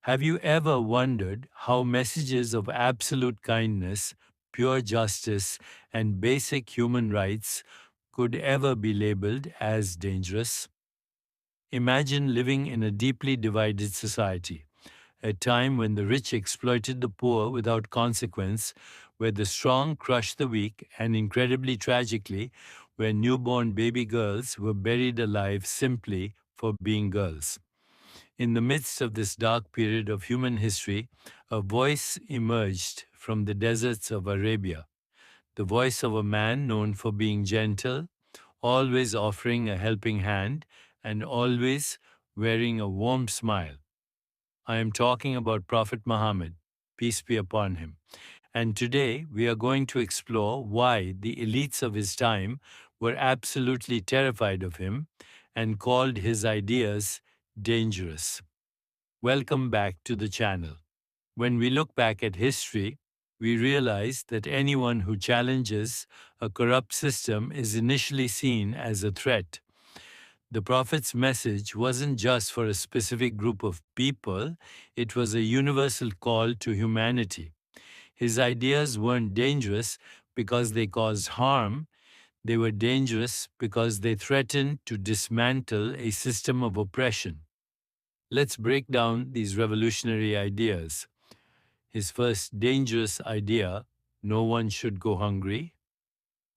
Have you ever wondered how messages of absolute kindness, pure justice, and basic human rights could ever be labeled as dangerous? Imagine living in a deeply divided society, a time when the rich exploited the poor without consequence, where the strong crushed the weak, and incredibly tragically, where newborn baby girls were buried alive simply for being girls. In the midst of this dark period of human history, a voice emerged from the deserts of Arabia, the voice of a man known for being gentle, always offering a helping hand, and always wearing a warm smile. I am talking about Prophet Muhammad, peace be upon him. And today we are going to explore why the elites of his time were absolutely terrified of him and called his ideas dangerous. Welcome back to the channel. When we look back at history, we realize that anyone who challenges a corrupt system is initially seen as a threat. The Prophet's message wasn't just for a specific group of people, it was a universal call to humanity. His ideas weren't dangerous because they caused harm, they were dangerous because they threatened to dismantle a system of oppression. Let's break down these revolutionary ideas. His first dangerous idea: no one should go hungry.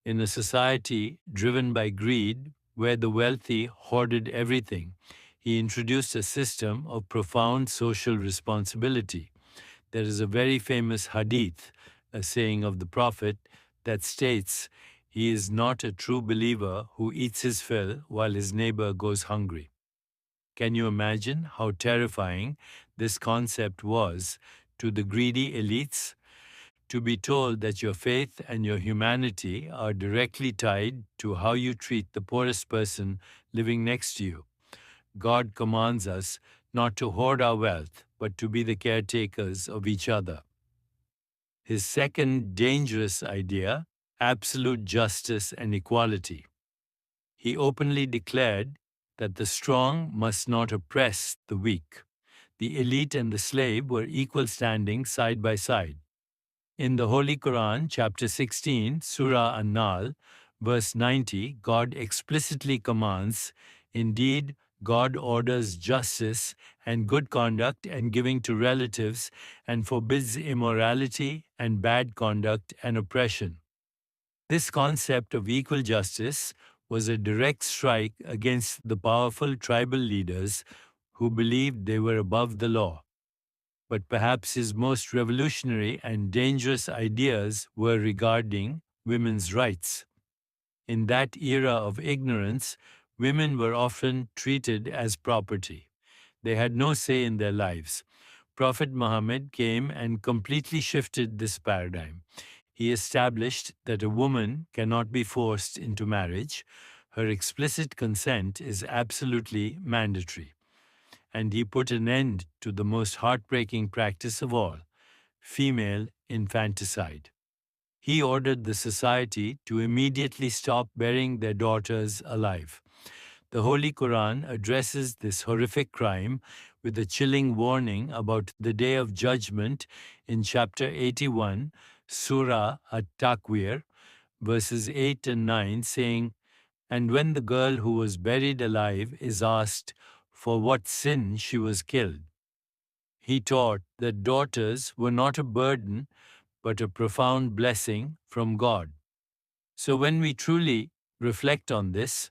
In a society driven by greed, where the wealthy hoarded everything, he introduced a system of profound social responsibility. There is a very famous hadith, a saying of the Prophet, that states, "He is not a true believer who eats his fill while his neighbor goes hungry." Can you imagine how terrifying this concept was to the greedy elites? To be told that your faith and your humanity are directly tied to how you treat the poorest person living next to you. God commands us not to hoard our wealth, but to be the caretakers of each other. His second dangerous idea: absolute justice and equality. He openly declared that the strong must not oppress the weak. The elite and the slave were equal standing side by side. In the Holy Quran, chapter 16, Surah An-Nahl, verse 90, God explicitly commands, "Indeed, God orders justice and good conduct and giving to relatives and forbids immorality and bad conduct and oppression." This concept of equal justice was a direct strike against the powerful tribal leaders who believed they were above the law. But perhaps his most revolutionary and dangerous ideas were regarding women's rights. In that era of ignorance, women were often treated as property. They had no say in their lives. Prophet Muhammad came and completely shifted this paradigm. He established that a woman cannot be forced into marriage. Her explicit consent is absolutely mandatory. And he put an end to the most heartbreaking practice of all: female infanticide. He ordered the society to immediately stop burying their daughters alive. The Holy Quran addresses this horrific crime with a chilling warning about the Day of Judgment in chapter 81, Surah At-Takwir, verses 8 and 9, saying, "And when the girl who was buried alive is asked for what sin she was killed, he taught that daughters were not a burden but a profound blessing from God." So when we truly reflect on this,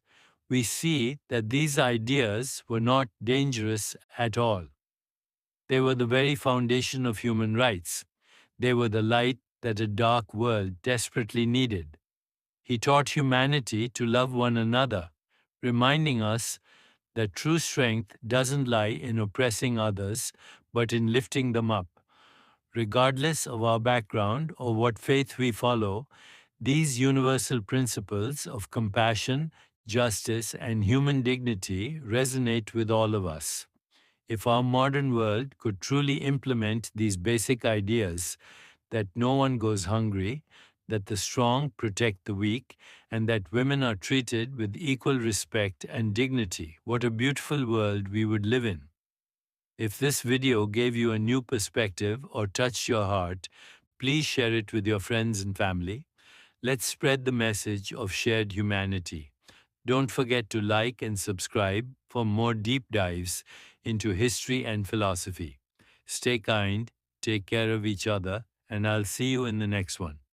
we see that these ideas were not dangerous at all. They were the very foundation of human rights. They were the light that a dark world desperately needed. He taught humanity to love one another, reminding us that true strength doesn't lie in oppressing others, but in lifting them up. Regardless of our background or what faith we follow, these universal principles of compassion, justice, and human dignity resonate with all of us. If our modern world could truly implement these basic ideas, that no one goes hungry, that the strong protect the weak, and that women are treated with equal respect and dignity, what a beautiful world we would live in. If this video gave you a new perspective or touched your heart, please share it with your friends and family. Let's spread the message of shared humanity. Don't forget to like and subscribe for more deep dives into history and philosophy. Stay kind, take care of each other, and I'll see you in the next one.